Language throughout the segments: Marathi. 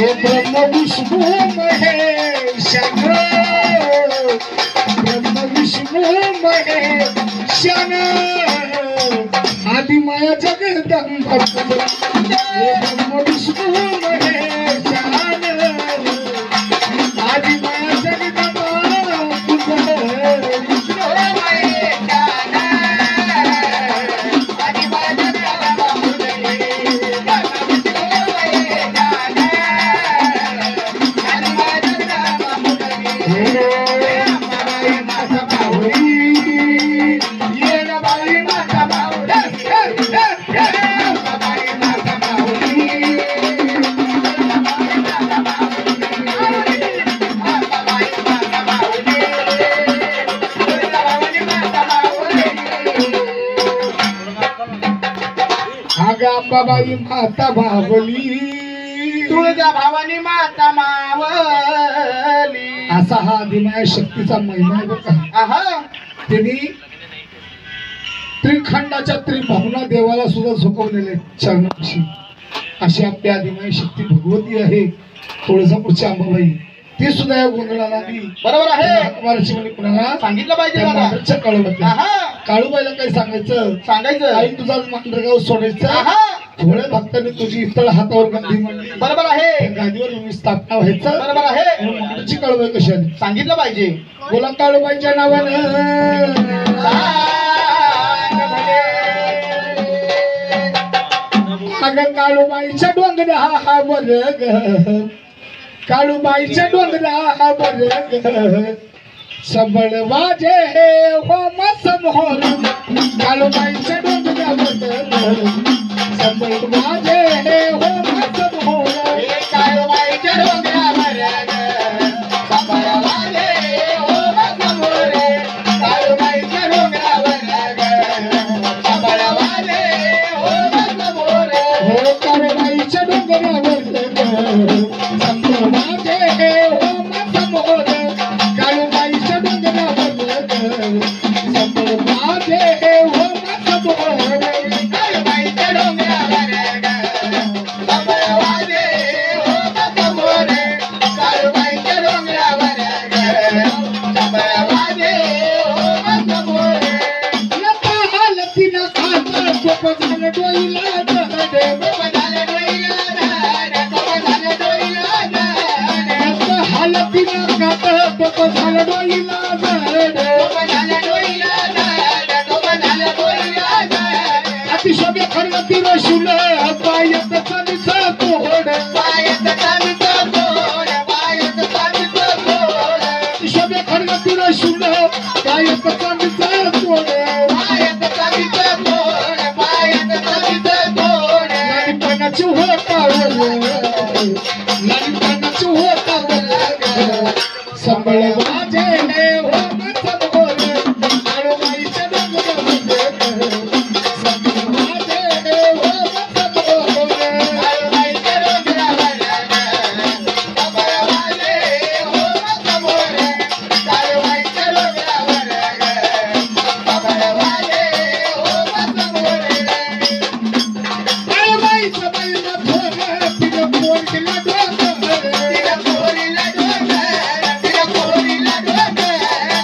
ब्रह्म विष्णू महेशान ब्रह्म विष्णू महेशान आदि माया जगदंबा ब्रह्म विष्णू महेशान आदि माया जगदंबा अंबाबाई माता मावली तुळजा भवानी माता मावली असा हा आदिमाया शक्तीचा महिमा आहे बघा. आहा त्यांनी त्रिखंडाच्या त्रिभावना देवाला सुद्धा झोकवलेले चरणाशी अशी आपली आदिमाया शक्ती भगवती आहे. तुळजापूरची अंबाबाई ती सुद्धा या गोंधळाला आली. बरोबर आहे. कुमाराची म्हणे कुणाला सांगितलं पाहिजे दादा. काळूबाई आहा काळूबाईला काय सांगायचं सांगायचं आई तुझा मांडरगाव सोडायचं. आहा थोड्या भक्तांनी तुझी इतळ हातावर गांधी म्हणली. बरोबर आहे. गादीवर मी स्थापना व्हायचं. बरोबर आहे. मांडरची काळूबाई कशी आली सांगितलं पाहिजे. बोला काळूबाईच्या नावानं अगं काळूबाईच्या डोंगरा हा वर्ग काळूबाईच्या डोंगरा हा वर्ग सबळ वाजे होम समोर काळूबाईच्या डोंगरा वर्ग सबळ वाजे होम समोर काळूबाईच्या डोंगरावर सबळ वाजे होम समोर काळूबाईच्या डोंगरावर सबळ वाजे होम समोर हो काळूबाईच्या डोंगरा वर्ग सबळ वाजे होम समोर काळूबाईच्या डोंगरा वर्ग सबळ वाजे होम समोर काळूबाईच्या डोंगरावर सबळ वाजे होम समोर काळूबाईच्या डोंगरावर सबळ वाजे होम समोर लता हालतीनं खातं सोपं झालं डोईला दडे. लता हालतीनं खातं सोपं झालं डोईला दडे. अतिशय खरवती रशुल पायत चालीचा तोड अतिशय खरवती रशुल पायत चालीचा तोड लहानपणाची होतावर लहानपणाची होतावर संबळ वाजे होम समोर काळूबाईच्या डोंगरावर संबळ वाजे होम समोर काळूबाईचं बैल थोर तिनं पोर केला डोंगर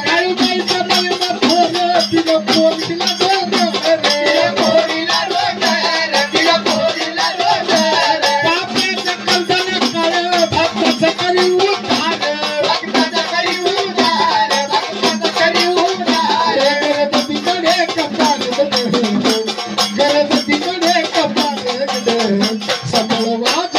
काळूबाईचं बैल थोर तिनं पोर केला डोंगर बापाचं कलदान काळं भक्ताचं करी उद्धार गणपतीकडे कपाळ गणपतीकडे कपाळ सबळ वाज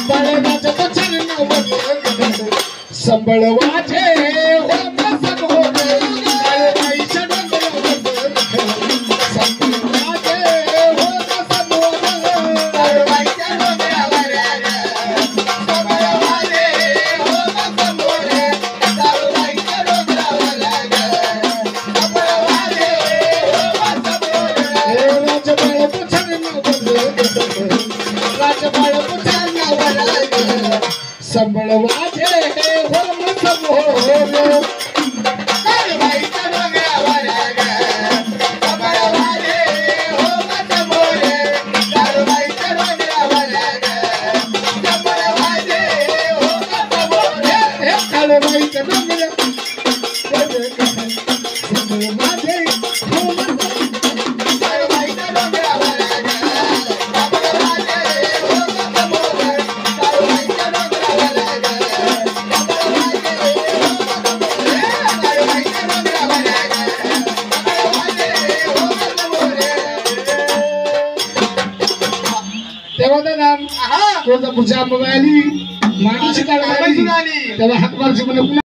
बाळगाच्या तो चरणावर संबळ वाजे हो समोर काळबाईच्या डोंगरावर संबळ वाजे हो समोर काळबाईच्या डोंगरावर संबळ वाजे हो समोर काळबाईच्या डोंगरावर संबळ वाजे हो समोर राजबाळ तो चरणावर राजबाळ तो चरणावर संबळ वाजे हो समोर काळबाईच्या डोंगरावर संबळ वाजे हो समोर काळबाईच्या डोंगरावर संबळ वाजे हो समोर काळबाईच्या डोंगरावर संबळ वाजे हो काळबाईच्या डोंगरावर संबळ वाजे हो समोर काळबाईच्या डोंगरावर संबळ वाजे हो समोर काळबाईच्या डोंगरावर संबळ वाजे हो समोर तेव्हा तर नाम तुळजापूरच्या अंबाबाई आली माणूस काढायला आली तेव्हा हात मारची म्हणे